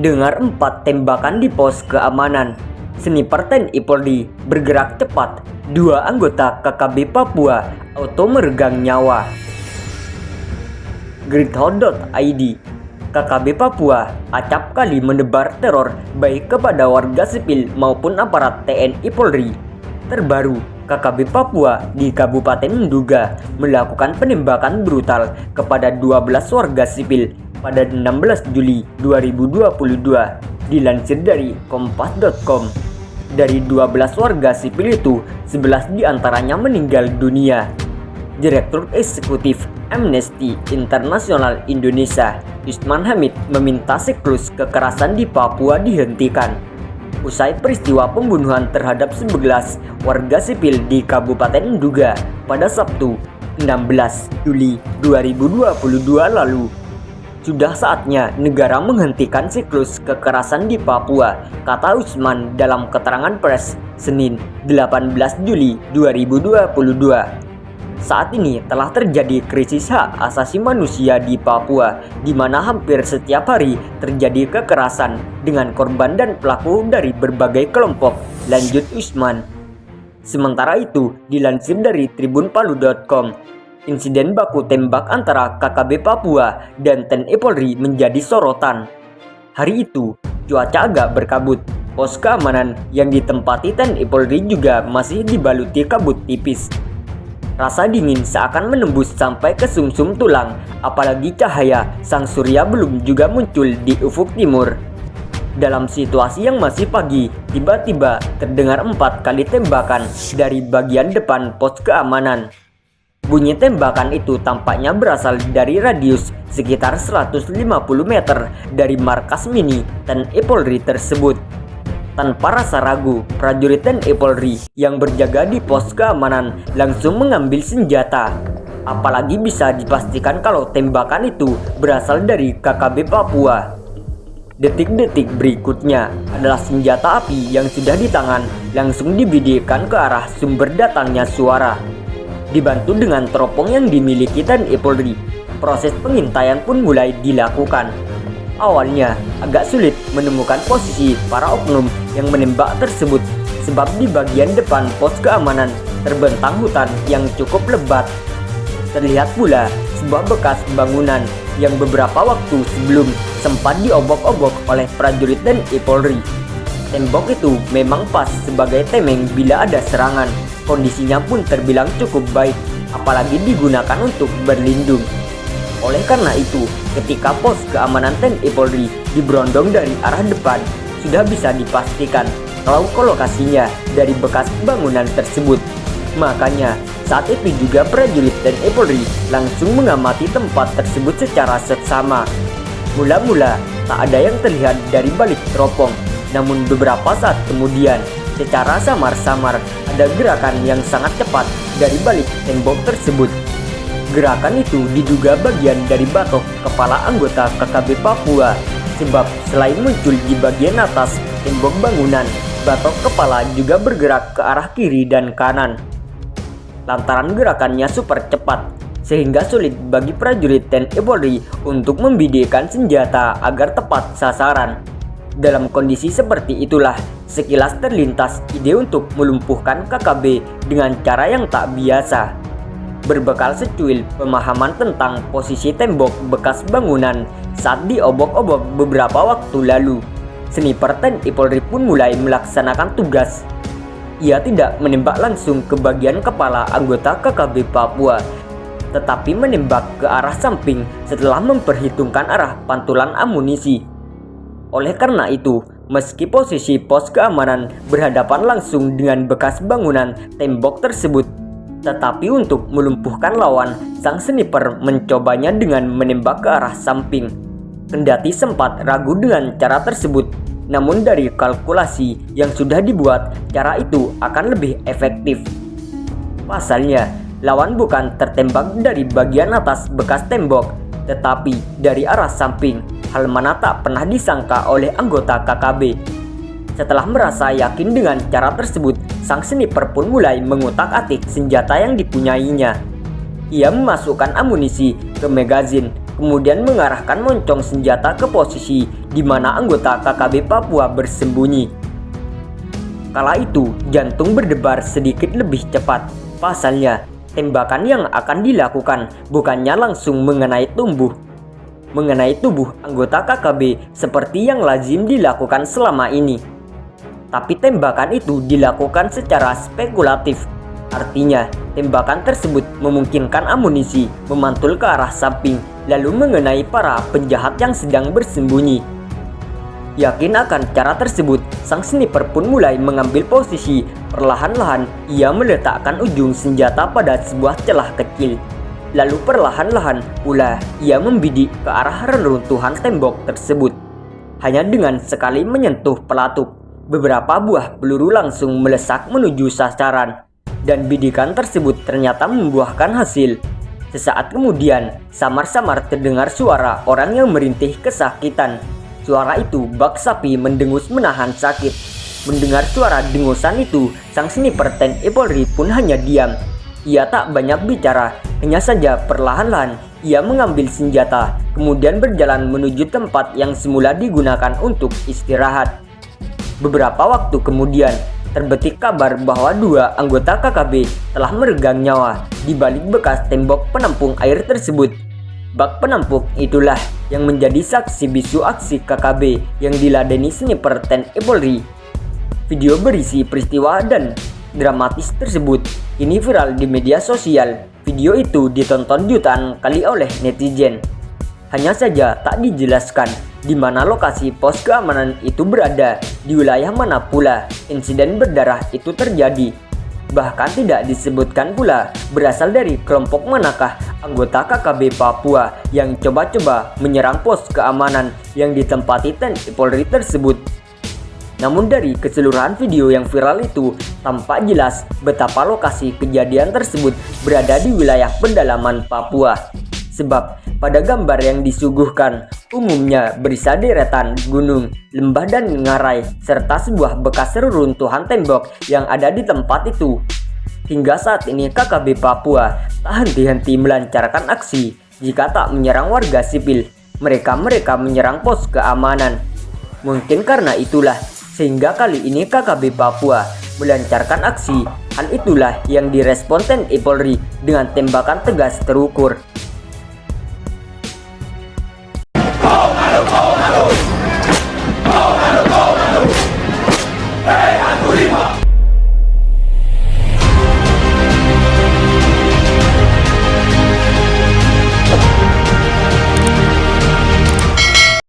Terdengar 4 tembakan di pos keamanan. Sniper TNI Polri bergerak cepat. 2 anggota KKB Papua auto meregang nyawa. Gridhouse.id. KKB Papua acap kali menebar teror baik kepada warga sipil maupun aparat TNI Polri. Terbaru, KKB Papua di Kabupaten Nduga melakukan penembakan brutal kepada 12 warga sipil pada 16 Juli 2022, dilansir dari kompas.com. Dari 12 warga sipil itu, 11 diantaranya meninggal dunia. Direktur Eksekutif Amnesty International Indonesia, Usman Hamid, meminta siklus kekerasan di Papua dihentikan. Usai peristiwa pembunuhan terhadap 11 warga sipil di Kabupaten Nduga pada Sabtu 16 Juli 2022 lalu, sudah saatnya negara menghentikan siklus kekerasan di Papua, kata Usman dalam keterangan pers Senin 18 Juli 2022. Saat ini telah terjadi krisis hak asasi manusia di Papua, di mana hampir setiap hari terjadi kekerasan dengan korban dan pelaku dari berbagai kelompok, lanjut Usman. Sementara itu, dilansir dari tribunpalu.com, insiden baku tembak antara KKB Papua dan TNI Polri menjadi sorotan. Hari itu, cuaca agak berkabut. Pos keamanan yang ditempati TNI Polri juga masih dibaluti kabut tipis. Rasa dingin seakan menembus sampai ke sumsum tulang, apalagi cahaya sang surya belum juga muncul di ufuk timur. Dalam situasi yang masih pagi, tiba-tiba terdengar 4 kali tembakan dari bagian depan pos keamanan. Bunyi tembakan itu tampaknya berasal dari radius sekitar 150 meter dari markas mini TNI Polri tersebut. Tanpa rasa ragu, prajurit TNI Polri yang berjaga di pos keamanan langsung mengambil senjata. Apalagi bisa dipastikan kalau tembakan itu berasal dari KKB Papua. Detik-detik berikutnya adalah senjata api yang sudah di tangan langsung dibidikan ke arah sumber datangnya suara. Dibantu dengan teropong yang dimiliki TNI Polri, proses pengintaian pun mulai dilakukan. Awalnya agak sulit menemukan posisi para oknum yang menembak tersebut, sebab di bagian depan pos keamanan terbentang hutan yang cukup lebat. Terlihat pula sebuah bekas bangunan yang beberapa waktu sebelum sempat diobok-obok oleh prajurit TNI Polri. Tembok itu memang pas sebagai tameng bila ada serangan. Kondisinya pun terbilang cukup baik, apalagi digunakan untuk berlindung. Oleh karena itu, ketika pos keamanan TNI Polri diberondong dari arah depan, sudah bisa dipastikan kalau lokasinya dari bekas bangunan tersebut. Makanya, saat itu juga prajurit TNI Polri langsung mengamati tempat tersebut secara seksama. Mula-mula, tak ada yang terlihat dari balik teropong, namun beberapa saat kemudian, secara samar-samar ada gerakan yang sangat cepat dari balik tembok tersebut. Gerakan itu diduga bagian dari batok kepala anggota KKB Papua, sebab selain muncul di bagian atas tembok bangunan, batok kepala juga bergerak ke arah kiri dan kanan. Lantaran gerakannya super cepat, sehingga sulit bagi prajurit TNI Polri untuk membidikan senjata agar tepat sasaran. Dalam kondisi seperti itulah, sekilas terlintas ide untuk melumpuhkan KKB dengan cara yang tak biasa. Berbekal secuil pemahaman tentang posisi tembok bekas bangunan saat diobok-obok beberapa waktu lalu, sniper TNI Polri pun mulai melaksanakan tugas. Ia tidak menembak langsung ke bagian kepala anggota KKB Papua, tetapi menembak ke arah samping setelah memperhitungkan arah pantulan amunisi. Oleh karena itu, meski posisi pos keamanan berhadapan langsung dengan bekas bangunan tembok tersebut, tetapi untuk melumpuhkan lawan, sang sniper mencobanya dengan menembak ke arah samping. Kendati sempat ragu dengan cara tersebut, namun dari kalkulasi yang sudah dibuat, cara itu akan lebih efektif. Pasalnya, lawan bukan tertembak dari bagian atas bekas tembok, tetapi dari arah samping, hal mana tak pernah disangka oleh anggota KKB. Setelah merasa yakin dengan cara tersebut, sang sniper pun mulai mengutak-atik senjata yang dipunyainya. Ia memasukkan amunisi ke magazin, kemudian mengarahkan moncong senjata ke posisi di mana anggota KKB Papua bersembunyi. Kala itu, jantung berdebar sedikit lebih cepat. Pasalnya, tembakan yang akan dilakukan bukannya langsung mengenai tubuh anggota KKB seperti yang lazim dilakukan selama ini. Tapi tembakan itu dilakukan secara spekulatif. Artinya, tembakan tersebut memungkinkan amunisi memantul ke arah samping lalu mengenai para penjahat yang sedang bersembunyi. Yakin akan cara tersebut, sang sniper pun mulai mengambil posisi. Perlahan-lahan ia meletakkan ujung senjata pada sebuah celah kecil. Lalu perlahan-lahan pula ia membidik ke arah reruntuhan tembok tersebut. Hanya dengan sekali menyentuh pelatuk, beberapa buah peluru langsung melesak menuju sasaran. Dan bidikan tersebut ternyata membuahkan hasil. Sesaat kemudian, samar-samar terdengar suara orang yang merintih kesakitan. Suara itu bak sapi mendengus menahan sakit. Mendengar suara dengusan itu, sang sniper TNI Polri pun hanya diam. Ia tak banyak bicara, hanya saja perlahan-lahan ia mengambil senjata, kemudian berjalan menuju tempat yang semula digunakan untuk istirahat. Beberapa waktu kemudian, terbetik kabar bahwa 2 anggota KKB telah meregang nyawa di balik bekas tembok penampung air tersebut. Bak penampung itulah yang menjadi saksi bisu aksi KKB yang diladeni sniper TNI Polri. Video berisi peristiwa dan dramatis tersebut ini viral di media sosial. Video itu ditonton jutaan kali oleh netizen. Hanya saja tak dijelaskan di mana lokasi pos keamanan itu berada, di wilayah mana pula insiden berdarah itu terjadi. Bahkan tidak disebutkan pula berasal dari kelompok manakah anggota KKB Papua yang coba-coba menyerang pos keamanan yang ditempati TNI Polri tersebut. Namun dari keseluruhan video yang viral itu, tampak jelas betapa lokasi kejadian tersebut berada di wilayah pedalaman Papua. Sebab pada gambar yang disuguhkan umumnya berisi deretan gunung, lembah dan ngarai, serta sebuah bekas reruntuhan tembok yang ada di tempat itu. Hingga saat ini KKB Papua tak henti-henti melancarkan aksi. Jika tak menyerang warga sipil, mereka menyerang pos keamanan. Mungkin karena itulah sehingga kali ini KKB Papua melancarkan aksi. Hal itulah yang direspon TNI Polri dengan tembakan tegas terukur.